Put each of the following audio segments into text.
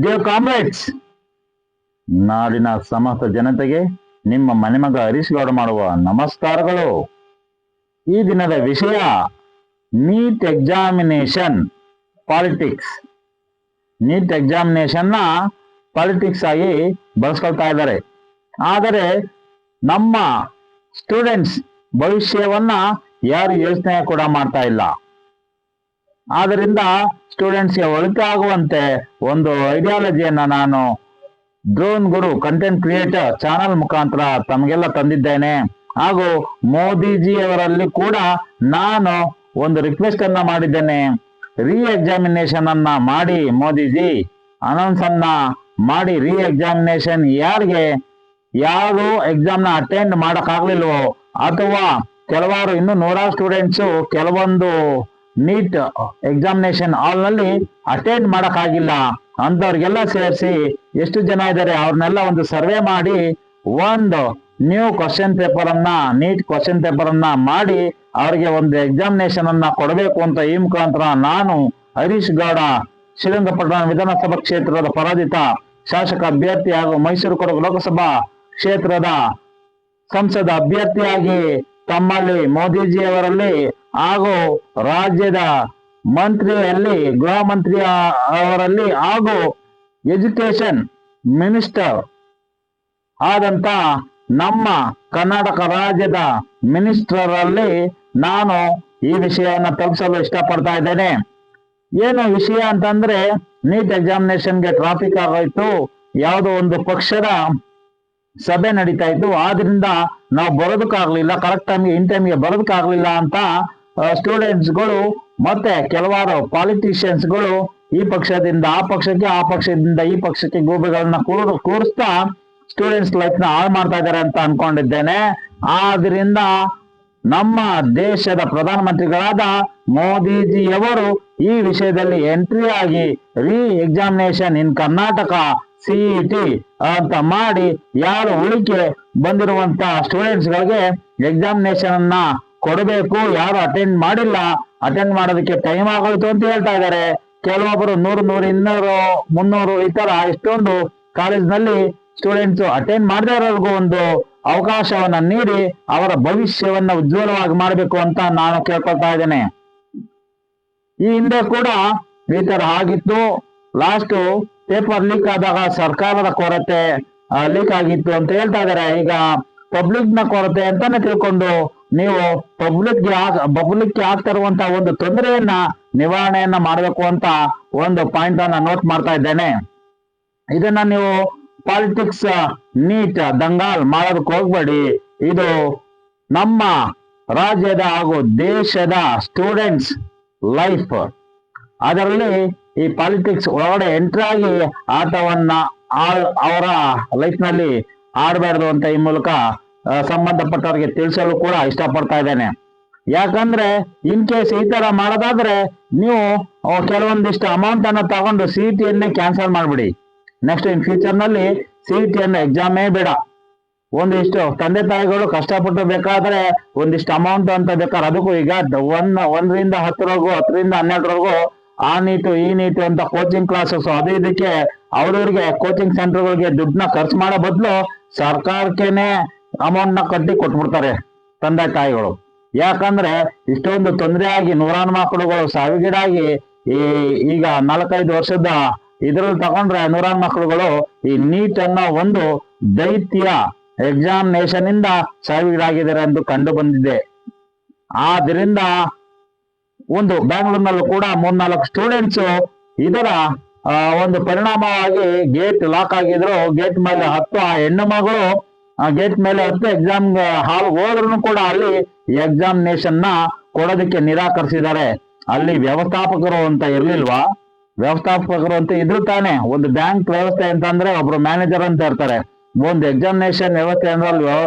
Dear comrades, ನಾಡಿನ ಸಮಸ್ತ ಜನತೆಗೆ ನಿಮ್ಮ ಮನೆಮಗ ಹರೀಶ್ ಗೌಡ ಮಾಡುವ ನಮಸ್ಕಾರಗಳು. ಈ ದಿನದ ವಿಷಯ NEET examination politics. NEET examination ನ ಪಾಲಿಟಿಕ್ಸ್ ಆಗಿ ಬಳಸ್ಕೊಳ್ತಾ ಇದ್ದಾರೆ. ಆದರೆ ನಮ್ಮ ಸ್ಟೂಡೆಂಟ್ಸ್ ಭವಿಷ್ಯವನ್ನ ಯಾರು ಯೋಚನೆ ಕೂಡ ಮಾಡ್ತಾ ಇಲ್ಲ. ಆದ್ದರಿಂದ ಸ್ಟೂಡೆಂಟ್ಸ್ಗೆ ಒಳಿತು ಆಗುವಂತೆ ಒಂದು ಐಡಿಯಾಲಜಿಯನ್ನ ನಾನು ಡ್ರೋನ್ ಗುರು ಕಂಟೆಂಟ್ ಕ್ರಿಯೇಟರ್ ಚಾನಲ್ ಮುಖಾಂತರ ತಮಗೆಲ್ಲ ತಂದಿದ್ದೇನೆ. ಹಾಗೂ ಮೋದಿಜಿಯವರಲ್ಲಿ ಕೂಡ ನಾನು ಒಂದು ರಿಕ್ವೆಸ್ಟ್ ಅನ್ನ ಮಾಡಿದ್ದೇನೆ. ರೀ ಎಕ್ಸಾಮಿನೇಷನ್ ಅನ್ನ ಮಾಡಿ, ಮೋದಿಜಿ ಅನೌನ್ಸ್ ಅನ್ನ ಮಾಡಿ, ರೀ ಎಕ್ಸಾಮಿನೇಷನ್ ಯಾರು ಎಕ್ಸಾಮ್ ನ ಅಟೆಂಡ್ ಮಾಡಕ್ಕಾಗ್ಲಿಲ್ವೋ ಅಥವಾ ಕೆಲವಾರು ಇನ್ನು ನೂರಾರು ಸ್ಟೂಡೆಂಟ್ಸ್ ಕೆಲವೊಂದು ನೀಟ್ ಎಕ್ಸಾಮಿನೇಷನ್ ಹಾಲ್ ನಲ್ಲಿ ಅಟೆಂಡ್ ಮಾಡಕ್ಕಾಗಿಲ್ಲ ಅಂತವ್ರಿಗೆಲ್ಲ ಸೇರಿಸಿ ಎಷ್ಟು ಜನ ಇದ್ದಾರೆ ಅವ್ರನ್ನೆಲ್ಲ ಒಂದು ಸರ್ವೆ ಮಾಡಿ ಒಂದು ನ್ಯೂ ಕ್ವಶನ್ ಪೇಪರ್ ಅನ್ನ, ನೀಟ್ ಕ್ವಶನ್ ಪೇಪರ್ ಅನ್ನ ಮಾಡಿ ಅವರಿಗೆ ಒಂದು ಎಕ್ಸಾಮಿನೇಷನ್ ಅನ್ನ ಕೊಡಬೇಕು ಅಂತ ಈ ಮುಖಾಂತರ ನಾನು ಹರೀಶ್ ಗೌಡ ಶ್ರೀರಂಗಪಟ್ಟಣ ವಿಧಾನಸಭಾ ಕ್ಷೇತ್ರದ ಪರಾಜಿತ ಶಾಸಕ ಅಭ್ಯರ್ಥಿ ಹಾಗೂ ಮೈಸೂರು ಕೊಡಗು ಲೋಕಸಭಾ ಕ್ಷೇತ್ರದ ಸಂಸದ ಅಭ್ಯರ್ಥಿಯಾಗಿ ತಮ್ಮಲ್ಲಿ ಮೋದಿಜಿಯವರಲ್ಲಿ ಹಾಗೂ ರಾಜ್ಯದ ಮಂತ್ರಿಯಲ್ಲಿ ಗೃಹ ಮಂತ್ರಿ ಅವರಲ್ಲಿ ಹಾಗೂ ಎಜುಕೇಶನ್ ಮಿನಿಸ್ಟರ್ ಆದಂತ ನಮ್ಮ ಕರ್ನಾಟಕ ರಾಜ್ಯದ ಮಿನಿಸ್ಟರ್ ಅಲ್ಲಿ ನಾನು ಈ ವಿಷಯವನ್ನು ತಲುಪಿಸಲು ಇಷ್ಟಪಡ್ತಾ ಇದ್ದೇನೆ. ಏನು ವಿಷಯ ಅಂತಂದ್ರೆ, ನೀಟ್ ಎಕ್ಸಾಮಿನೇಷನ್ಗೆ ಟ್ರಾಫಿಕ್ ಆಗೋಯ್ತು, ಯಾವುದೋ ಒಂದು ಪಕ್ಷದ ಸಭೆ ನಡೀತಾ ಇತ್ತು, ಆದ್ರಿಂದ ನಾವು ಬರೋದಕ್ಕಾಗ್ಲಿಲ್ಲ, ಕರೆಕ್ಟ್ ಟೈಮ್ಗೆ ಇನ್ ಟೈಮ್ಗೆ ಬರೋದಕ್ಕಾಗ್ಲಿಲ್ಲ ಅಂತ ಸ್ಟೂಡೆಂಟ್ಸ್ಗಳು ಮತ್ತೆ ಕೆಲವಾರು ಪಾಲಿಟಿಷಿಯನ್ಸ್ಗಳು ಈ ಪಕ್ಷದಿಂದ ಆ ಪಕ್ಷಕ್ಕೆ, ಆ ಪಕ್ಷದಿಂದ ಈ ಪಕ್ಷಕ್ಕೆ ಗೂಬೆಗಳನ್ನ ಕೂರಿಸ್ತಾ ಸ್ಟೂಡೆಂಟ್ಸ್ ಲೈಫ್ ನ ಹಾಳು ಮಾಡ್ತಾ ಇದ್ದಾರೆ ಅಂತ ಅನ್ಕೊಂಡಿದ್ದೇನೆ. ಆದ್ರಿಂದ ನಮ್ಮ ದೇಶದ ಪ್ರಧಾನಮಂತ್ರಿಗಳಾದ ಮೋದಿಜಿಯವರು ಈ ವಿಷಯದಲ್ಲಿ ಎಂಟ್ರಿ ಆಗಿ ರೀ ಎಕ್ಸಾಮಿನೇಷನ್ ಇನ್ ಕರ್ನಾಟಕ ಸಿಇಟಿ ಅಂತ ಮಾಡಿ ಯಾರು ಉಳಿಕೆ ಬಂದಿರುವಂತ ಸ್ಟೂಡೆಂಟ್ಸ್ ಗಳಿಗೆ ಎಕ್ಸಾಮಿನೇಷನ್ ಅನ್ನ ಕೊಡಬೇಕು. ಯಾರು ಅಟೆಂಡ್ ಮಾಡಿಲ್ಲ, ಅಟೆಂಡ್ ಮಾಡೋದಕ್ಕೆ ಟೈಮ್ ಆಗೋಯ್ತು ಅಂತ ಹೇಳ್ತಾ ಇದ್ದಾರೆ. ಕೆಲವೊಬ್ಬರು 100, 200, 300 ಈ ತರ ಎಷ್ಟೊಂದು ಕಾಲೇಜ್ನಲ್ಲಿ ಸ್ಟೂಡೆಂಟ್ಸ್ ಅಟೆಂಡ್ ಮಾಡದೇ ಇರೋರ್ಗೂ ಒಂದು ಅವಕಾಶವನ್ನ ನೀಡಿ ಅವರ ಭವಿಷ್ಯವನ್ನ ಉಜ್ವಲವಾಗಿ ಮಾಡಬೇಕು ಅಂತ ನಾನು ಕೇಳ್ಕೊಳ್ತಾ ಇದ್ದೇನೆ. ಈ ಹಿಂದೆ ಕೂಡ ಈ ತರ ಆಗಿತ್ತು. ಲಾಸ್ಟ್ ಪೇಪರ್ ಲೀಕ್ ಆದಾಗ ಸರ್ಕಾರದ ಕೊರತೆ ಲೀಕ್ ಆಗಿತ್ತು ಅಂತ ಹೇಳ್ತಾ ಇದ್ದಾರೆ. ಈಗ ಪಬ್ಲಿಕ್ ನ ಕೊರತೆ ಅಂತಾನೆ ತಿಳ್ಕೊಂಡು ನೀವು ಪಬ್ಲಿಕ್ ಆಗ್ತಾ ಇರುವಂತ ಒಂದು ತೊಂದರೆಯನ್ನ ನಿವಾರಣೆಯನ್ನ ಮಾಡಬೇಕು ಅಂತ ಒಂದು ಪಾಯಿಂಟ್ ಅನ್ನ ನೋಟ್ ಮಾಡ್ತಾ ಇದ್ದೇನೆ. ಇದನ್ನ ನೀವು ಪಾಲಿಟಿಕ್ಸ್ ನೀಟ್ ದಂಗಾಲ್ ಮಾಡೋದಕ್ಕೆ ಹೋಗ್ಬೇಡಿ. ಇದು ನಮ್ಮ ರಾಜ್ಯದ ಹಾಗೂ ದೇಶದ ಸ್ಟೂಡೆಂಟ್ಸ್ ಲೈಫ್. ಅದರಲ್ಲಿ ಈ ಪಾಲಿಟಿಕ್ಸ್ ಒಳಗಡೆ ಎಂಟ್ರಿ ಆಗಿ ಆಟವನ್ನ ಅವರ ಲೈಫ್ ನಲ್ಲಿ ಆಡಬಾರ್ದು ಅಂತ ಈ ಮೂಲಕ ಸಂಬಂಧಪಟ್ಟವರಿಗೆ ತಿಳಿಸಲು ಕೂಡ ಇಷ್ಟಪಡ್ತಾ ಇದ್ದೇನೆ. ಯಾಕಂದ್ರೆ ಇನ್ ಕೇಸ್ ಈ ತರ ಮಾಡೋದಾದ್ರೆ ನೀವು ಕೆಲವೊಂದಿಷ್ಟು ಅಮೌಂಟ್ ಅನ್ನ ತಗೊಂಡು ಸಿಇಟಿಯನ್ನೇ ಕ್ಯಾನ್ಸಲ್ ಮಾಡ್ಬಿಡಿ. ನೆಕ್ಸ್ಟ್ ಇನ್ ಫ್ಯೂಚರ್ ನಲ್ಲಿ ಸಿಇಟಿಯನ್ನು ಎಕ್ಸಾಮೇ ಬೇಡ. ಒಂದಿಷ್ಟು ತಂದೆ ತಾಯಿಗಳು ಕಷ್ಟಪಟ್ಟು ಬೇಕಾದ್ರೆ ಒಂದಿಷ್ಟು ಅಮೌಂಟ್ ಅಂತ ಬೇಕಾದ್ರೆ ಅದಕ್ಕೂ ಈಗ 1ರಿಂದ 10ರವರೆಗೂ 10ರಿಂದ 12ರವರೆಗೂ ಆ ನೀಟು ಈ ನೀಟು ಅಂತ ಕೋಚಿಂಗ್ ಕ್ಲಾಸಸ್ ಅದು ಇದಕ್ಕೆ ಅವ್ರವ್ರಿಗೆ ಕೋಚಿಂಗ್ ಸೆಂಟರ್ಗಳಿಗೆ ದುಡ್ಡನ್ನ ಖರ್ಚು ಮಾಡೋ ಬದಲು ಸರ್ಕಾರಕ್ಕೆನೆ ಅಮೌಂಟ್ ನ ಕಟ್ಟಿ ಕೊಟ್ಬಿಡ್ತಾರೆ ತಂದೆ ತಾಯಿಗಳು. ಯಾಕಂದ್ರೆ ಇಷ್ಟೊಂದು ತೊಂದರೆ ಆಗಿ ನೂರಾರು ಮಕ್ಕಳುಗಳು ಸಾವಿಗೀಡಾಗಿ ಈಗ 4-5 ವರ್ಷದ ಇದ್ರಲ್ಲಿ ತಗೊಂಡ್ರೆ ನೂರಾರು ಮಕ್ಕಳುಗಳು ಈ ನೀಟ್ ಅನ್ನೋ ಒಂದು ದೈತ್ಯ ಎಕ್ಸಾಮಿನೇಷನ್ ಇಂದ ಸಾವಿಗೀಡಾಗಿದ್ದಾರೆ ಎಂದು ಕಂಡು ಬಂದಿದೆ. ಆದ್ರಿಂದ ಒಂದು ಬ್ಯಾಂಗ್ಳೂರ್ನಲ್ಲೂ ಕೂಡ 3-4 ಸ್ಟೂಡೆಂಟ್ಸ್ ಇದರ ಒಂದು ಪರಿಣಾಮವಾಗಿ ಗೇಟ್ ಲಾಕ್ ಆಗಿದ್ರು. ಗೇಟ್ ಮೇಲೆ 10 ಹೆಣ್ಣು ಮಗಳು ಗೇಟ್ ಮೇಲೆ 10 ಎಕ್ಸಾಮ್ ಹಾಲ್ ಹೋದ್ರು ಕೂಡ ಅಲ್ಲಿ ಎಕ್ಸಾಮಿನೇಷನ್ ನ ಕೊಡೋದಕ್ಕೆ ನಿರಾಕರಿಸಿದ್ದಾರೆ. ಅಲ್ಲಿ ವ್ಯವಸ್ಥಾಪಕರು ಅಂತ ಇರ್ಲಿಲ್ವಾ? ವ್ಯವಸ್ಥಾಪಕರು ಅಂತ ಇದ್ರು ತಾನೆ. ಒಂದು ಬ್ಯಾಂಕ್ ವ್ಯವಸ್ಥೆ ಅಂತಂದ್ರೆ ಒಬ್ರು ಮ್ಯಾನೇಜರ್ ಅಂತ ಇರ್ತಾರೆ, ಒಂದು ಎಕ್ಸಾಮಿನೇಷನ್ ವ್ಯವಸ್ಥೆ ಅಂದ್ರೆ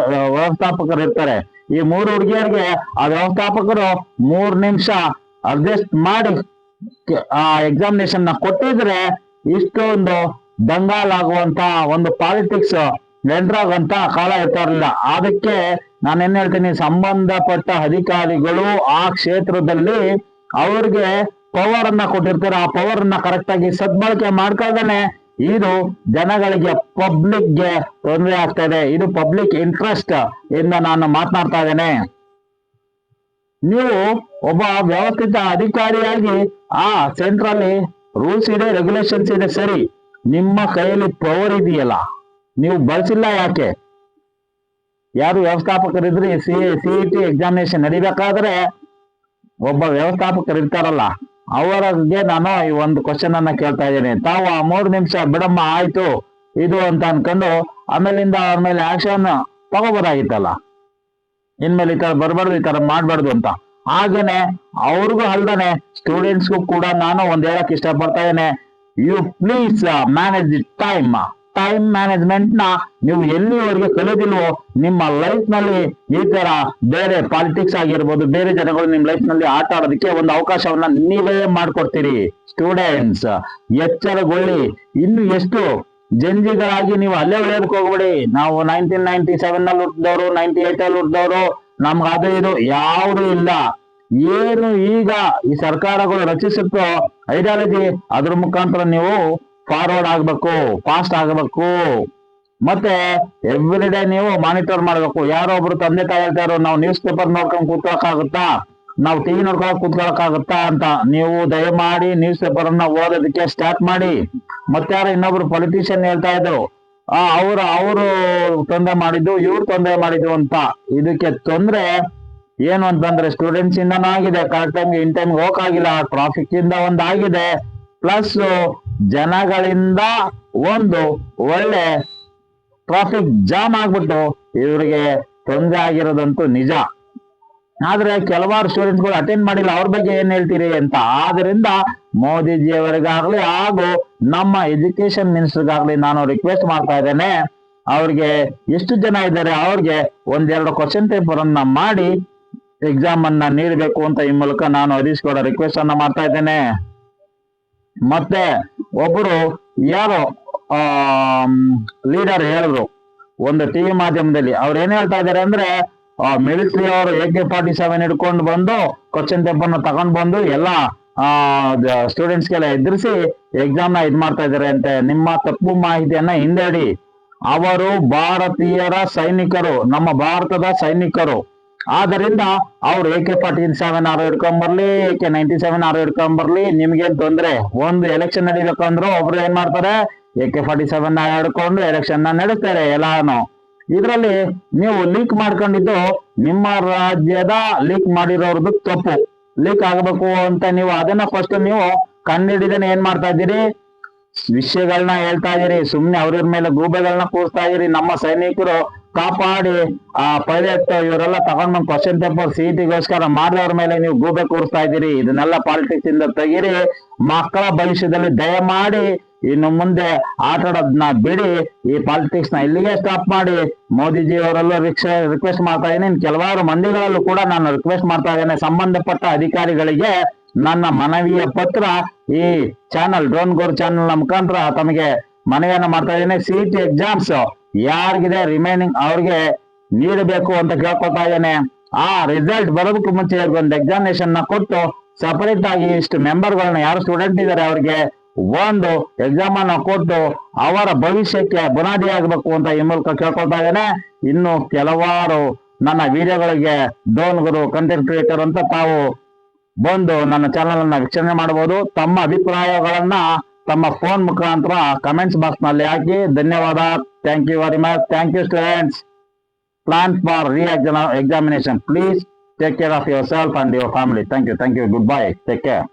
ವ್ಯವಸ್ಥಾಪಕರು ಇರ್ತಾರೆ. ಈ 3 ಹುಡುಗಿಯರಿಗೆ ಆ ವ್ಯವಸ್ಥಾಪಕರು 3 ನಿಮಿಷ ಅಡ್ಜಸ್ಟ್ ಮಾಡಿ ಆ ಎಕ್ಸಾಮಿನೇಷನ್ ನ ಕೊಟ್ಟಿದ್ರೆ ಇಷ್ಟೊಂದು ದಂಗಾಲ್ ಆಗುವಂತ ಒಂದು ಪಾಲಿಟಿಕ್ಸ್ ಎಂಟ್ರಾಗುವಂತ ಕಾಲ ಇರ್ತಾ ಇರಲಿಲ್ಲ. ಅದಕ್ಕೆ ನಾನೇನ್ ಹೇಳ್ತೀನಿ, ಸಂಬಂಧಪಟ್ಟ ಅಧಿಕಾರಿಗಳು ಆ ಕ್ಷೇತ್ರದಲ್ಲಿ ಅವ್ರಿಗೆ ಪವರ್ ಅನ್ನ ಕೊಟ್ಟಿರ್ತಾರೆ. ಆ ಪವರ್ ಅನ್ನ ಕರೆಕ್ಟ್ ಆಗಿ ಸದ್ಬಳಕೆ ಮಾಡ್ಕೊಳ್ದೇನೆ ಇದು ಜನಗಳಿಗೆ ಪಬ್ಲಿಕ್ಗೆ ತೊಂದರೆ ಆಗ್ತಾ ಇದೆ. ಇದು ಪಬ್ಲಿಕ್ ಇಂಟ್ರೆಸ್ಟ್ ಇಂದ ನಾನು ಮಾತನಾಡ್ತಾ ಇದ್ದೇನೆ. ನೀವು ಒಬ್ಬ ವ್ಯವಸ್ಥಿತ ಅಧಿಕಾರಿಯಾಗಿ ಸೆಂಟ್ರಲ್ ರೂಲ್ಸ್ ಇದೆ, ರೆಗ್ಯುಲೇಷನ್ಸ್ ಇದೆ, ಸರಿ. ನಿಮ್ಮ ಕೈಯಲ್ಲಿ ಪವರ್ ಇದೆಯಲ್ಲ, ನೀವು ಬಳಸಿಲ್ಲ ಯಾಕೆ? ಯಾರು ವ್ಯವಸ್ಥಾಪಕರಿದ್ರಿ, CET ಎಕ್ಸಾಮಿನೇಷನ್ ನಡಿಬೇಕಾದ್ರೆ ಒಬ್ಬ ವ್ಯವಸ್ಥಾಪಕರು ಇರ್ತಾರಲ್ಲ, ಅವರಿಗೆ ನಾನು ಈ ಒಂದು ಕ್ವಶನ್ ಅನ್ನ ಕೇಳ್ತಾ ಇದ್ದೇನೆ. ತಾವು 3 ನಿಮಿಷ ಬಿಡಮ್ಮ ಆಯ್ತು ಇದು ಅಂತ ಅನ್ಕೊಂಡು ಆಮೇಲಿಂದ ಅವ್ರ ಮೇಲೆ ಆಕ್ಷನ್ ತಗೋಬೋದಾಗಿತ್ತಲ್ಲ. ಇನ್ಮೇಲೆ ಈ ತರ ಬರ್ಬಾರ್ದು, ಈ ತರ ಮಾಡ್ಬಾರ್ದು ಅಂತ. ಹಾಗೇನೆ ಅವ್ರಿಗೂ ಅಲ್ದಾನೆ ಸ್ಟೂಡೆಂಟ್ಸ್ಗೂ ಕೂಡ ನಾನು ಒಂದ್ ಹೇಳಕ್ ಇಷ್ಟಪಡ್ತಾ ಇದ್ದೇನೆ. You please manage the time management ನ ನೀವು ಎಲ್ಲಿವರೆಗೆ ಕಲಿಯೋದಿಲ್ವೋ ನಿಮ್ಮ ಲೈಫ್ ನಲ್ಲಿ ಈ ತರ ಬೇರೆ ಪಾಲಿಟಿಕ್ಸ್ ಆಗಿರ್ಬೋದು, ಬೇರೆ ಜನಗಳು ನಿಮ್ ಲೈಫ್ ನಲ್ಲಿ ಆಟ ಆಡೋದಕ್ಕೆ ಒಂದು ಅವಕಾಶವನ್ನ ನೀವೇ ಮಾಡ್ಕೊಡ್ತೀರಿ. ಸ್ಟೂಡೆಂಟ್ಸ್ ಎಚ್ಚರಗೊಳ್ಳಿ. ಇನ್ನು ಎಷ್ಟು ಜಂಜಿಗಳಾಗಿ ನೀವು ಅಲ್ಲೇ ಉಳಿಯೋದಕ್ಕೆ ಹೋಗ್ಬೇಡಿ. ನಾವು 1997 ನಲ್ಲಿ ಹುಟ್ಟಿದವರು, 98 ಅಲ್ಲಿ ಹುಟ್ಟಿದವರು, ನಮ್ಗೆ ಅದು ಇದು ಯಾವುದು ಇಲ್ಲ. ಏನು ಈಗ ಈ ಸರ್ಕಾರಗಳು ರಚಿಸುತ್ತೋ ಐಡಿಯಾಲಜಿ, ಅದ್ರ ಮುಖಾಂತರ ನೀವು ಫಾರ್ವರ್ಡ್ ಆಗ್ಬೇಕು, ಫಾಸ್ಟ್ ಆಗಬೇಕು. ಮತ್ತೆ ಎವ್ರಿ ಡೇ ನೀವು ಮಾನಿಟರ್ ಮಾಡ್ಬೇಕು. ಯಾರೋ ಒಬ್ರು ತಂದೆ ತಾಯಿ ಹೇಳ್ತಾರೋ ನಾವು ನ್ಯೂಸ್ ಪೇಪರ್ ನೋಡ್ಕೊಂಡು ಕೂತ್ಕೊಳಕ್ಕಾಗುತ್ತಾ, ನಾವು ಟಿವಿ ನೋಡ್ಕೊಳಕ್ ಕೂತ್ಕೊಳಕ್ಕಾಗುತ್ತಾ ಅಂತ. ನೀವು ದಯಮಾಡಿ ನ್ಯೂಸ್ ಪೇಪರ್ ಅನ್ನ ಓದೋದಕ್ಕೆ ಸ್ಟಾರ್ಟ್ ಮಾಡಿ. ಮತ್ತೆ ಯಾರೋ ಇನ್ನೊಬ್ರು ಪೊಲಿಟಿಷಿಯನ್ ಹೇಳ್ತಾ ಇದ್ರು, ಅವರು ತೊಂದರೆ ಮಾಡಿದ್ದು, ಇವ್ರು ತೊಂದರೆ ಮಾಡಿದ್ರು ಅಂತ. ಇದಕ್ಕೆ ತೊಂದ್ರೆ ಏನು ಅಂತಂದ್ರೆ ಸ್ಟೂಡೆಂಟ್ಸ್ ಇಂದನೂ ಆಗಿದೆ, ಕರೆಕ್ಟ್ ಟೈಮ್ ಇನ್ ಟೈಮ್ ಹೋಗಕ್ಕಾಗಿಲ್ಲ, ಟ್ರಾಫಿಕ್ ಇಂದ ಒಂದಾಗಿದೆ, ಪ್ಲಸ್ ಜನಗಳಿಂದ ಒಂದು ಒಳ್ಳೆ ಟ್ರಾಫಿಕ್ ಜಾಮ್ ಆಗ್ಬಿಟ್ಟು ಇವರಿಗೆ ತೊಂದರೆ ಆಗಿರೋದಂತೂ ನಿಜ. ಆದ್ರೆ ಕೆಲವಾರು ಸ್ಟೂಡೆಂಟ್ಸ್ಗಳು ಅಟೆಂಡ್ ಮಾಡಿಲ್ಲ. ಅವ್ರ ಬಗ್ಗೆ ಏನ್ ಹೇಳ್ತೀರಿ ಅಂತ. ಆದ್ರಿಂದ ಮೋದಿಜಿಯವರಿಗಾಗ್ಲಿ ಹಾಗೂ ನಮ್ಮ ಎಜುಕೇಶನ್ ಮಿನಿಸ್ಟರ್ಗಾಗ್ಲಿ ನಾನು ರಿಕ್ವೆಸ್ಟ್ ಮಾಡ್ತಾ ಇದ್ದೇನೆ, ಅವ್ರಿಗೆ ಎಷ್ಟು ಜನ ಇದ್ದಾರೆ ಅವ್ರಿಗೆ 1-2 ಕ್ವಶನ್ ಪೇಪರ್ ಅನ್ನ ಮಾಡಿ ಎಕ್ಸಾಮ್ ಅನ್ನ ನೀಡಬೇಕು ಅಂತ ಈ ಮೂಲಕ ನಾನು ಹರೀಶ್ ಗೌಡ ರಿಕ್ವೆಸ್ಟ್ ಅನ್ನ ಮಾಡ್ತಾ ಇದ್ದೇನೆ. ಮತ್ತೆ ಒಬ್ಬರು ಯಾರೋ ಲೀಡರ್ ಹೇಳಿದ್ರು ಒಂದು ಟಿವಿ ಮಾಧ್ಯಮದಲ್ಲಿ, ಅವ್ರು ಏನ್ ಹೇಳ್ತಾ ಇದಾರೆ ಅಂದ್ರೆ ಮಿಲಿಟರಿ ಅವರು AK-47 ಹಿಡ್ಕೊಂಡು ಬಂದು ಕ್ವಶನ್ ಪೇಪರ್ನ ತಗೊಂಡ್ ಬಂದು ಎಲ್ಲಾ ಸ್ಟೂಡೆಂಟ್ಸ್ಗೆಲ್ಲ ಎದುರಿಸಿ ಎಕ್ಸಾಮ್ ನ ಇದ್ ಮಾಡ್ತಾ ಇದಾರೆ ಅಂತೆ. ನಿಮ್ಮ ತಪ್ಪು ಮಾಹಿತಿಯನ್ನ ಹಿಂದೇಡಿ. ಅವರು ಭಾರತೀಯರ ಸೈನಿಕರು, ನಮ್ಮ ಭಾರತದ ಸೈನಿಕರು. ಆದ್ದರಿಂದ ಅವ್ರು AK-47 ಆರು ಹಿಡ್ಕೊಂಬರ್ಲಿ, AK-97 ಆರು ಹಿಡ್ಕೊಂಬರ್ಲಿ, ನಿಮ್ಗೇನ್ ತೊಂದ್ರೆ? ಒಂದು ಎಲೆಕ್ಷನ್ ನಡಿಬೇಕಂದ್ರು ಒಬ್ರು ಏನ್ ಮಾಡ್ತಾರೆ, AK-47 ಹಿಡ್ಕೊಂಡು ಎಲೆಕ್ಷನ್ ನಡೆಸ್ತಾರೆ ಎಲ್ಲಾನು. ಇದ್ರಲ್ಲಿ ನೀವು ಲೀಕ್ ಮಾಡ್ಕೊಂಡಿದ್ದು ನಿಮ್ಮ ರಾಜ್ಯದ ಲೀಕ್ ಮಾಡಿರೋರ್ದು ತಪ್ಪು. ಲೀಕ್ ಆಗಬೇಕು ಅಂತ ನೀವು ಅದನ್ನ ಫಸ್ಟ್ ನೀವು ಕಂಡಿಡಿದನ್ನ ಏನ್ ಮಾಡ್ತಾ ಇದ್ದೀರಿ, ವಿಷಯಗಳನ್ನ ಹೇಳ್ತಾ ಇದೀರಿ. ಸುಮ್ನೆ ಅವ್ರ ಮೇಲೆ ಗೂಬೆಗಳನ್ನ ಕೂರಿಸ್ತಾ ಇದೀರಿ. ನಮ್ಮ ಸೈನಿಕರು ಕಾಪಾಡಿ ಪೈಲಟ್ ಇವರೆಲ್ಲ ತಗೊಂಡ್ ಬಂದ್ ಕ್ವಶನ್ ಪೇಪರ್ CET-ಗೋಸ್ಕರ ಮಾಡಿದವ್ರ ಮೇಲೆ ನೀವು ಗೂಬೆ ಕೂರಿಸ್ತಾ ಇದ್ದೀರಿ. ಇದನ್ನೆಲ್ಲ ಪಾಲಿಟಿಕ್ಸ್ ಇಂದ ತೆಗೀರಿ. ಮಕ್ಕಳ ಭವಿಷ್ಯದಲ್ಲಿ ದಯಮಾಡಿ ಇನ್ನು ಮುಂದೆ ಆಟ ಆಡೋದನ್ನ ಬಿಡಿ. ಈ ಪಾಲಿಟಿಕ್ಸ್ ನ ಇಲ್ಲಿಗೆ ಸ್ಟಾಪ್ ಮಾಡಿ. ಮೋದಿಜಿ ಅವರೆಲ್ಲ ರಿಕ್ವೆಸ್ಟ್ ಮಾಡ್ತಾ ಇದ್ದೀನಿ. ಕೆಲವಾರು ಮಂದಿಗಳಲ್ಲೂ ಕೂಡ ನಾನು ರಿಕ್ವೆಸ್ಟ್ ಮಾಡ್ತಾ ಇದ್ದೇನೆ. ಸಂಬಂಧಪಟ್ಟ ಅಧಿಕಾರಿಗಳಿಗೆ ನನ್ನ ಮನವಿಯ ಪತ್ರ ಈ ಚಾನಲ್ ಡ್ರೋನ್ ಗೋರ್ ಚಾನಲ್ ಮುಖಾಂತರ ತಮಗೆ ಮನವಿಯನ್ನ ಮಾಡ್ತಾ ಇದ್ದೇನೆ. CET ಎಕ್ಸಾಮ್ಸ್ ಯಾರಿಗಿದೆ ರಿಮೈನಿಂಗ್ ಅವ್ರಿಗೆ ನೀಡಬೇಕು ಅಂತ ಕೇಳ್ಕೊತಾ ಇದ್ದೇನೆ. ರಿಸಲ್ಟ್ ಬರೋದಕ್ಕೂ ಮುಂಚೆ ಒಂದು ಎಕ್ಸಾಮಿನೇಷನ್ ನ ಕೊಟ್ಟು ಸಪರೇಟ್ ಆಗಿ ಇಷ್ಟು ಮೆಂಬರ್ಗಳನ್ನ ಯಾರು ಸ್ಟೂಡೆಂಟ್ ಇದ್ದಾರೆ ಅವ್ರಿಗೆ ಒಂದು ಎಕ್ಸಾಮ್ ಅನ್ನ ಕೊಟ್ಟು ಅವರ ಭವಿಷ್ಯಕ್ಕೆ ಬುನಾದಿ ಆಗಬೇಕು ಅಂತ ಈ ಮೂಲಕ ಕೇಳ್ಕೊಳ್ತಾ ಇದ್ದೇನೆ. ಇನ್ನು ಕೆಲವಾರು ನನ್ನ ವಿಡಿಯೋಗಳಿಗೆ ಡ್ರೋನ್ ಗುರು ಕಂಟೆಂಟ್ ಕ್ರಿಯೇಟರ್ ಅಂತ ತಾವು ಬಂದು ನನ್ನ ಚಾನಲ್ ಅನ್ನ ವೀಕ್ಷಣೆ ಮಾಡಬಹುದು. ತಮ್ಮ ಅಭಿಪ್ರಾಯಗಳನ್ನ ತಮ್ಮ ಫೋನ್ ಮುಖಾಂತರ ಕಮೆಂಟ್ಸ್ ಬಾಕ್ಸ್ ನಲ್ಲಿ ಹಾಕಿ. ಧನ್ಯವಾದ. Thank you very much. Thank you students. Plan for re-examination. Please take care of yourself and your family. Thank you. Goodbye. Take care.